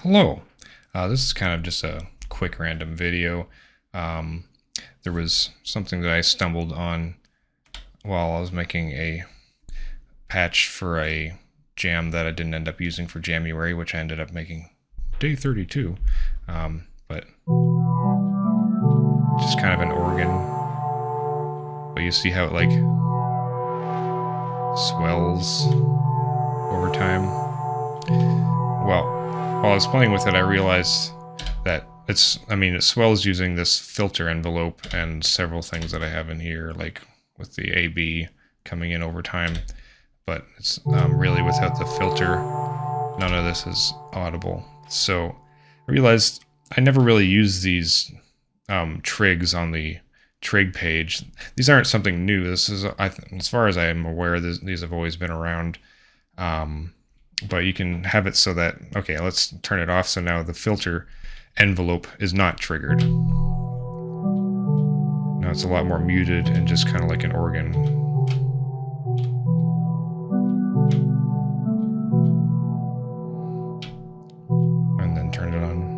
Hello. This is kind of just a quick random video. There was something that I stumbled on while I was making a patch for a jam that I didn't end up using for January, which I ended up making day 32. But just kind of an organ. But you see how it like swells over time. Well, while I was playing with it, I realized that it swells using this filter envelope and several things that I have in here, like with the AB coming in over time. But it's really without the filter, none of this is audible. So I realized I never really used these trigs on the trig page. These aren't something new. This is, as far as I am aware, these have always been around. But you can have it so that, okay, let's turn it off. So now the filter envelope is not triggered. Now it's a lot more muted and just kind of like an organ. And then turn it on.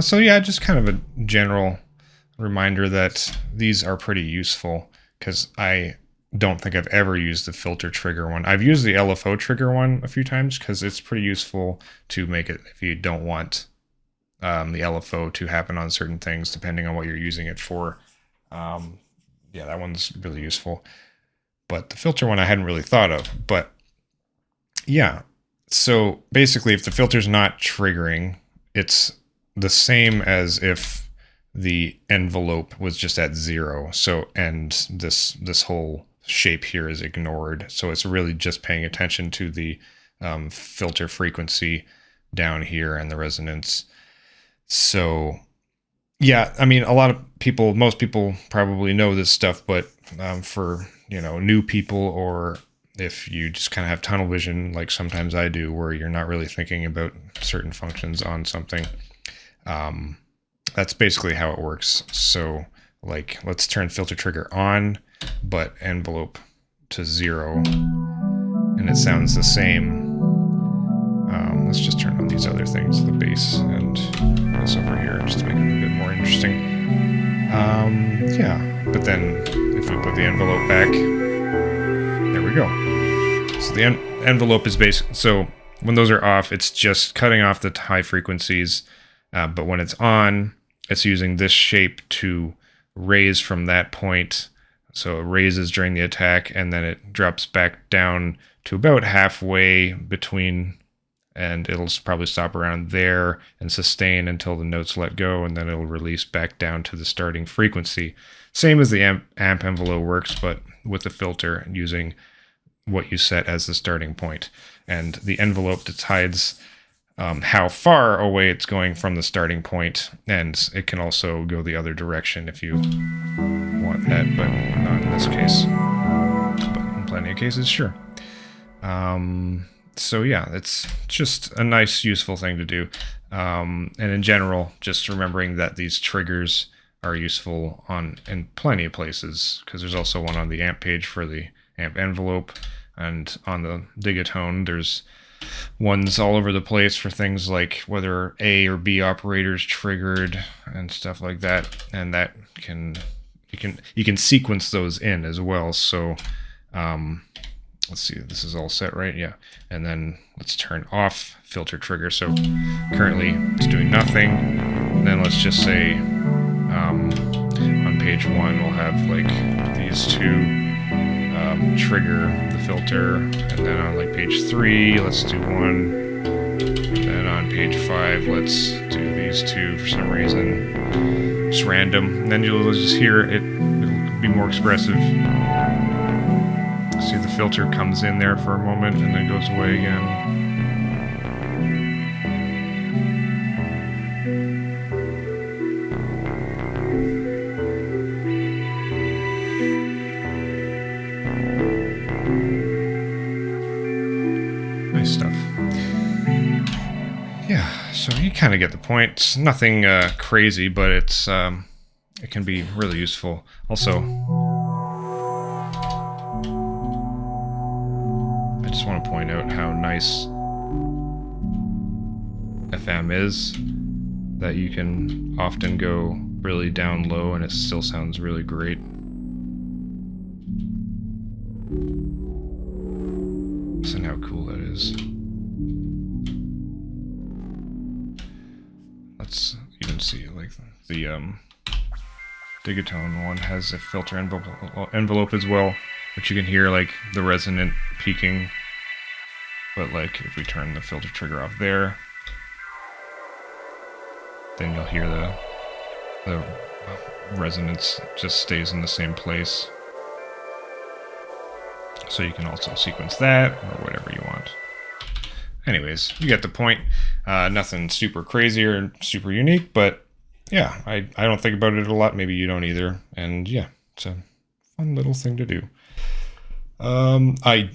So yeah, just kind of a general reminder that these are pretty useful, because I don't think I've ever used the filter trigger one. I've used the LFO trigger one a few times because it's pretty useful to make it if you don't want the LFO to happen on certain things, depending on what you're using it for. Yeah, that one's really useful. But the filter one I hadn't really thought of. But yeah, so basically if the filter's not triggering, it's the same as if the envelope was just at 0. So, and this whole shape here is ignored. So it's really just paying attention to the filter frequency down here and the resonance. So yeah, I mean, most people probably know this stuff, but for, new people, or if you just kind of have tunnel vision, like sometimes I do, where you're not really thinking about certain functions on something, that's basically how it works. So like, let's turn filter trigger on, but envelope to 0, and it sounds the same. Let's just turn on these other things, the bass and this over here, just to make it a bit more interesting. Yeah, but then if we put the envelope back, there we go. So the envelope is basic. So when those are off, it's just cutting off the high frequencies. But when it's on, it's using this shape to raise from that point. So it raises during the attack, and then it drops back down to about halfway between, and it'll probably stop around there and sustain until the notes let go, and then it'll release back down to the starting frequency. Same as the amp envelope works, but with the filter, using what you set as the starting point. And the envelope decides how far away it's going from the starting point, and it can also go the other direction if you want that, but not in this case. But in plenty of cases, sure. So yeah, it's just a nice, useful thing to do. And in general, just remembering that these triggers are useful in plenty of places, because there's also one on the amp page for the amp envelope, and on the Digitone, there's ones all over the place for things like whether A or B operators triggered and stuff like that, and that you can sequence those in as well. So let's see, this is all set, right? Yeah. And then let's turn off filter trigger. So currently it's doing nothing. And then let's just say on page 1 we'll have like these two trigger the filter, and then on like page 3 let's do 1, and then on page 5 let's do these two for some reason, just random, and then you'll just hear it'll be more expressive. See, the filter comes in there for a moment and then goes away again. Nice stuff. Yeah, so you kind of get the point. It's nothing crazy, but it's it can be really useful. Also, I just want to point out how nice FM is, that you can often go really down low and it still sounds really great. Listen how cool that is. Let's even see, like the Digitone one has a filter envelope as well, which you can hear like the resonant peaking. But like if we turn the filter trigger off there, then you'll hear the resonance just stays in the same place. So you can also sequence that or whatever you want. Anyways, you get the point. Nothing super crazy or super unique, but yeah, I don't think about it a lot. Maybe you don't either. And yeah, it's a fun little thing to do. I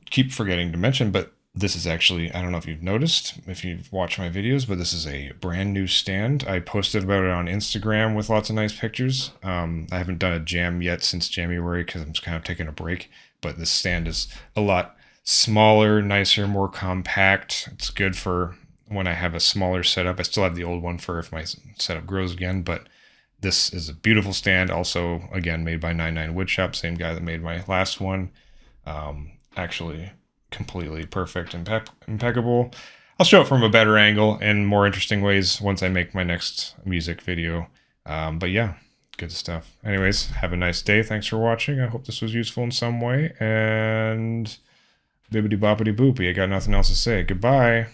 keep forgetting to mention, but this is actually, I don't know if you've noticed, if you've watched my videos, but this is a brand new stand. I posted about it on Instagram with lots of nice pictures. I haven't done a jam yet since January because I'm just kind of taking a break, but this stand is a lot smaller, nicer, more compact. It's good for when I have a smaller setup. I still have the old one for if my setup grows again, but this is a beautiful stand. Also, again, made by 99 Woodshop, same guy that made my last one. Actually, completely perfect, impeccable. I'll show it from a better angle and more interesting ways once I make my next music video. But yeah, good stuff. Anyways, have a nice day. Thanks for watching. I hope this was useful in some way. And bibbidi boppity boopy. I got nothing else to say. Goodbye.